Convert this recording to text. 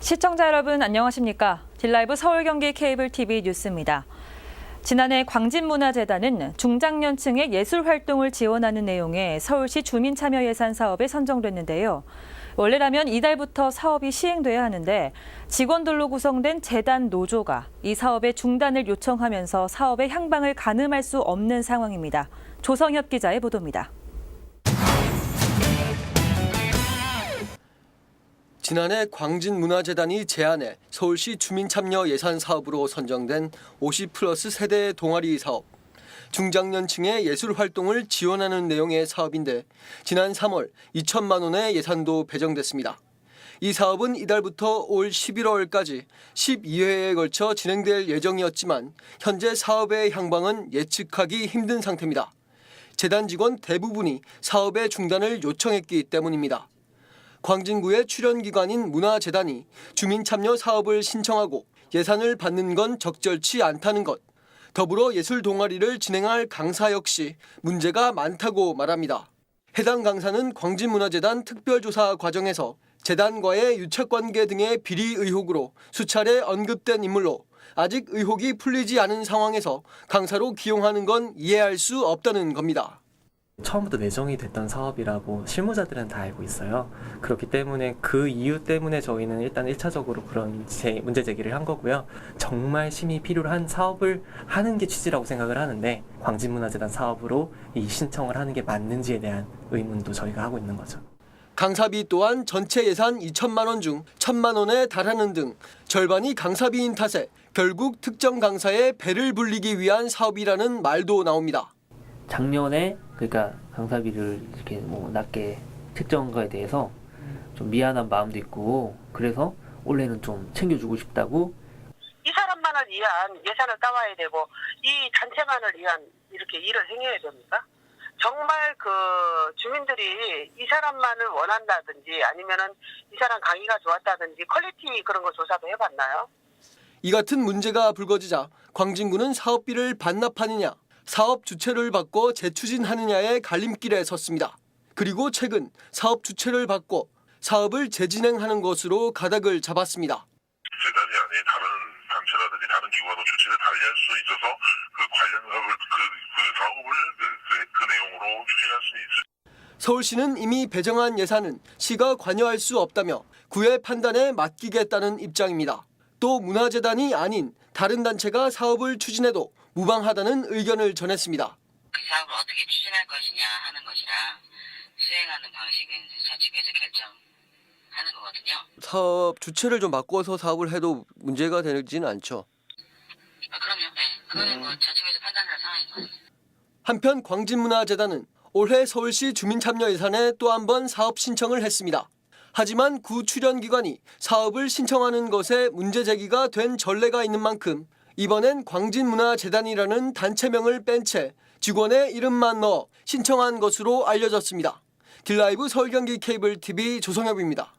시청자 여러분 안녕하십니까? 딜라이브 서울 경기 케이블 TV 뉴스입니다. 지난해 광진문화재단은 중장년층의 예술 활동을 지원하는 내용의 서울시 주민참여 예산 사업에 선정됐는데요. 원래라면 이달부터 사업이 시행돼야 하는데 직원들로 구성된 재단 노조가 이 사업의 중단을 요청하면서 사업의 향방을 가늠할 수 없는 상황입니다. 조성엽 기자의 보도입니다. 지난해 광진문화재단이 제안해 서울시 주민참여 예산 사업으로 선정된 50+ 세대 동아리 사업. 중장년층의 예술 활동을 지원하는 내용의 사업인데 지난 3월 2천만 원의 예산도 배정됐습니다. 이 사업은 이달부터 올 11월까지 12회에 걸쳐 진행될 예정이었지만 현재 사업의 향방은 예측하기 힘든 상태입니다. 재단 직원 대부분이 사업의 중단을 요청했기 때문입니다. 광진구의 출연기관인 문화재단이 주민참여 사업을 신청하고 예산을 받는 건 적절치 않다는 것. 더불어 예술 동아리를 진행할 강사 역시 문제가 많다고 말합니다. 해당 강사는 광진문화재단 특별조사 과정에서 재단과의 유착관계 등의 비리 의혹으로 수차례 언급된 인물로 아직 의혹이 풀리지 않은 상황에서 강사로 기용하는 건 이해할 수 없다는 겁니다. 처음부터 내정이 됐던 사업이라고 실무자들은 다 알고 있어요. 그렇기 때문에 그 이유 때문에 저희는 일단 1차적으로 그런 문제 제기를 한 거고요. 정말 심히 필요한 사업을 하는 게 취지라고 생각을 하는데 광진문화재단 사업으로 이 신청을 하는 게 맞는지에 대한 의문도 저희가 하고 있는 거죠. 강사비 또한 전체 예산 2천만 원 중 1천만 원에 달하는 등 절반이 강사비인 탓에 결국 특정 강사의 배를 불리기 위한 사업이라는 말도 나옵니다. 작년에 그러니까 강사비를 이렇게 낮게 책정한 거에 대해서 좀 미안한 마음도 있고 그래서 올해는 좀 챙겨주고 싶다고. 이 사람만을 위한 예산을 따와야 되고 이 단체만을 위한 이렇게 일을 행해야 됩니까? 정말 그 주민들이 이 사람만을 원한다든지 아니면은 이 사람 강의가 좋았다든지 퀄리티 그런 거 조사도 해봤나요? 이 같은 문제가 불거지자 광진구는 사업비를 반납하느냐 사업 주체를 바꿔 재추진하느냐의 갈림길에 섰습니다. 그리고 최근 사업 주체를 바꿔 사업을 재진행하는 것으로 가닥을 잡았습니다. 재단이 아닌 다른 단체라든지 다른 기관으로 주체를 달리할 수 있어서 그 관련 사업을 그 내용으로 추진할 수 있을. 서울시는 이미 배정한 예산은 시가 관여할 수 없다며 구의 판단에 맡기겠다는 입장입니다. 또 문화재단이 아닌 다른 단체가 사업을 추진해도 무방하다는 의견을 전했습니다. 그 사업을 어떻게 추진할 것이냐 하는 것이랑 수행하는 방식은 자치구에서 결정하는 거거든요. 사업 주체를 좀 바꿔서 사업을 해도 문제가 되지는 않죠. 그럼요. 네. 그거는 자치구에서 판단할 상황이거든요. 한편 광진문화재단은 올해 서울시 주민참여 예산에 또 한 번 사업 신청을 했습니다. 하지만 구 출연기관이 사업을 신청하는 것에 문제 제기가 된 전례가 있는 만큼 이번엔 광진문화재단이라는 단체명을 뺀 채 직원의 이름만 넣어 신청한 것으로 알려졌습니다. 딜라이브 서울 경기 케이블 TV 조성엽입니다.